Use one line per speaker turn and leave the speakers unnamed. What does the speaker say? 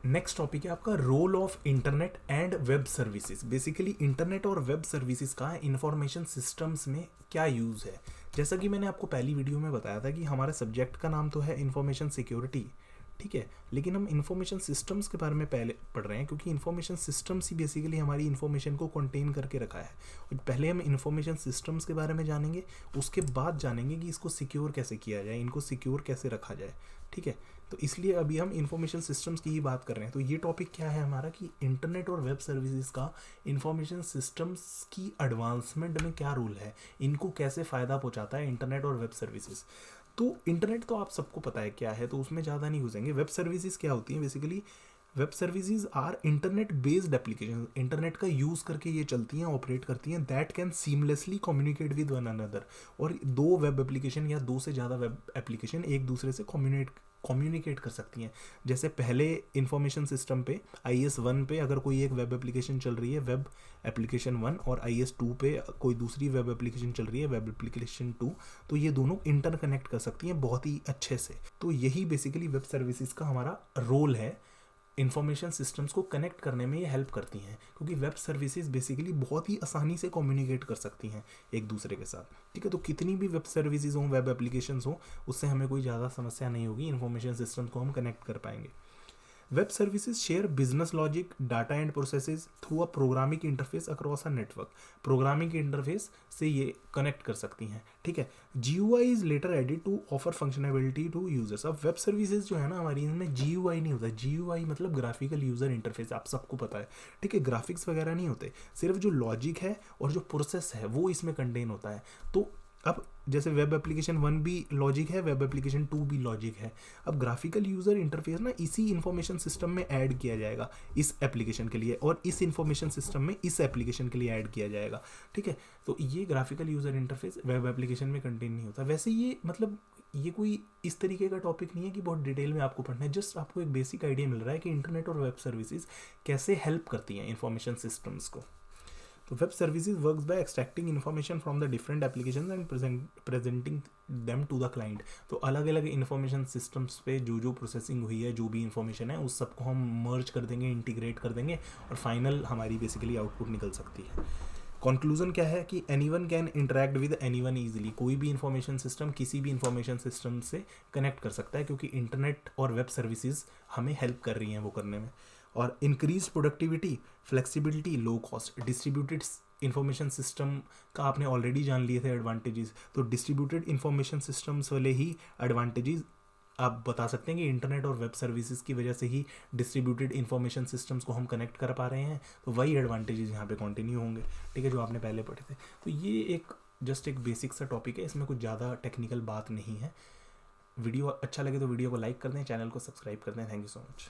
Next topic है आपका role of internet and web services. Basically internet और web services का इंफॉर्मेशन सिस्टम्स में क्या यूज़ है। जैसा कि मैंने आपको पहली वीडियो में बताया था कि हमारे सब्जेक्ट का नाम तो है इंफॉर्मेशन सिक्योरिटी, ठीक है, लेकिन हम इंफॉर्मेशन सिस्टम्स के बारे में पहले पढ़ रहे हैं क्योंकि इंफॉर्मेशन सिस्टम्स ही बेसिकली हमारी इंफॉर्मेशन को कंटेन करके रखा है। और पहले हम इंफॉर्मेशन सिस्टम्स के बारे में जानेंगे, उसके बाद जानेंगे कि इसको सिक्योर कैसे किया जाए, इनको सिक्योर कैसे रखा जाए, ठीक है। तो इसलिए अभी हम इंफॉर्मेशन सिस्टम्स की ही बात कर रहे हैं। तो ये टॉपिक क्या है हमारा कि इंटरनेट और वेब सर्विसेज का इंफॉर्मेशन सिस्टम्स की एडवांसमेंट में क्या रोल है, इनको कैसे फ़ायदा पहुंचाता है इंटरनेट और वेब सर्विसेज। तो इंटरनेट तो आप सबको पता है क्या है, तो उसमें ज़्यादा नहीं घुसेंगे। वेब सर्विसेज क्या होती हैं basically? Web services are internet based application, internet का यूज़ करके ये चलती हैं, ऑपरेट करती हैं, that can seamlessly communicate with one another. और दो वेब एप्लीकेशन या दो से ज़्यादा वेब एप्लीकेशन एक दूसरे से कम्युनिकेट कर सकती हैं। जैसे पहले इंफॉर्मेशन सिस्टम पे IS 1 पे अगर कोई एक वेब एप्लीकेशन चल रही है, वेब एप्लीकेशन 1, और IS 2 पे कोई दूसरी वेब एप्लीकेशन चल रही है, वेब एप्लीकेशन 2, तो ये दोनों इंटरकनेक्ट कर सकती हैं बहुत ही अच्छे से। तो यही बेसिकली वेब सर्विसेज का हमारा रोल है, इंफॉर्मेशन सिस्टम्स को कनेक्ट करने में ये हेल्प करती हैं क्योंकि वेब सर्विसेज बेसिकली बहुत ही आसानी से कम्युनिकेट कर सकती हैं एक दूसरे के साथ, ठीक है। तो कितनी भी वेब सर्विसेज हों, वेब एप्लीकेशंस हों, उससे हमें कोई ज़्यादा समस्या नहीं होगी, इंफॉर्मेशन सिस्टम को हम कनेक्ट कर पाएंगे। Web services share business logic, data and processes through a programming interface across a network. Programming interface से ये कनेक्ट कर सकती हैं, ठीक है। GUI is later added to offer functionality to users. अब वेब सर्विसेज जो है ना हमारी, इनमें GUI नहीं होता। GUI मतलब ग्राफिकल यूजर इंटरफेस, आप सबको पता है, ठीक है। ग्राफिक्स वगैरह नहीं होते, सिर्फ जो लॉजिक है और जो प्रोसेस है वो इसमें कंटेन होता है। तो अब जैसे वेब एप्लीकेशन 1 भी लॉजिक है, वेब एप्लीकेशन 2 भी लॉजिक है। अब ग्राफिकल यूज़र इंटरफेस ना इसी इंफॉर्मेशन सिस्टम में ऐड किया जाएगा इस एप्लीकेशन के लिए, और इस इंफॉर्मेशन सिस्टम में इस एप्लीकेशन के लिए ऐड किया जाएगा, ठीक है। तो ये graphical user interface web application में कंटेन नहीं होता। वैसे ये मतलब ये कोई इस तरीके का टॉपिक नहीं है कि बहुत डिटेल में आपको पढ़ना है, जस्ट आपको एक बेसिक आइडिया मिल रहा है कि इंटरनेट और वेब सर्विसेज कैसे हेल्प करती हैं इंफॉर्मेशन सिस्टम्स को। तो web services works by extracting information from the different applications and presenting them to the client. तो अलग अलग इन्फॉर्मेशन सिस्टम्स पे जो प्रोसेसिंग हुई है, जो भी इन्फॉर्मेशन है, उस सबको हम मर्ज कर देंगे, इंटीग्रेट कर देंगे, और फाइनल हमारी बेसिकली आउटपुट निकल सकती है। कंक्लूजन क्या है कि anyone can interact with anyone easily. कोई भी इंफॉर्मेशन सिस्टम किसी भी इंफॉर्मेशन सिस्टम से कनेक्ट कर सकता है क्योंकि इंटरनेट और वेब सर्विसेज हमें हेल्प कर रही हैं वो करने में। और increase productivity, flexibility, low cost. Distributed information system का आपने ऑलरेडी जान लिए थे एडवांटेजेस, तो डिस्ट्रीब्यूटेड इंफॉर्मेशन सिस्टम्स वाले ही एडवांटेजेस आप बता सकते हैं कि इंटरनेट और वेब सर्विसेज की वजह से ही डिस्ट्रीब्यूटेड इंफॉर्मेशन सिस्टम्स को हम कनेक्ट कर पा रहे हैं। तो वही एडवांटेजेस यहाँ पे कंटिन्यू होंगे, ठीक है, जो आपने पहले पढ़े थे। तो ये एक जस्ट एक बेसिक सा टॉपिक है, इसमें कुछ ज़्यादा टेक्निकल बात नहीं है। वीडियो अच्छा लगे तो वीडियो को लाइक कर दें, चैनल को सब्सक्राइब कर दें। Thank you so much.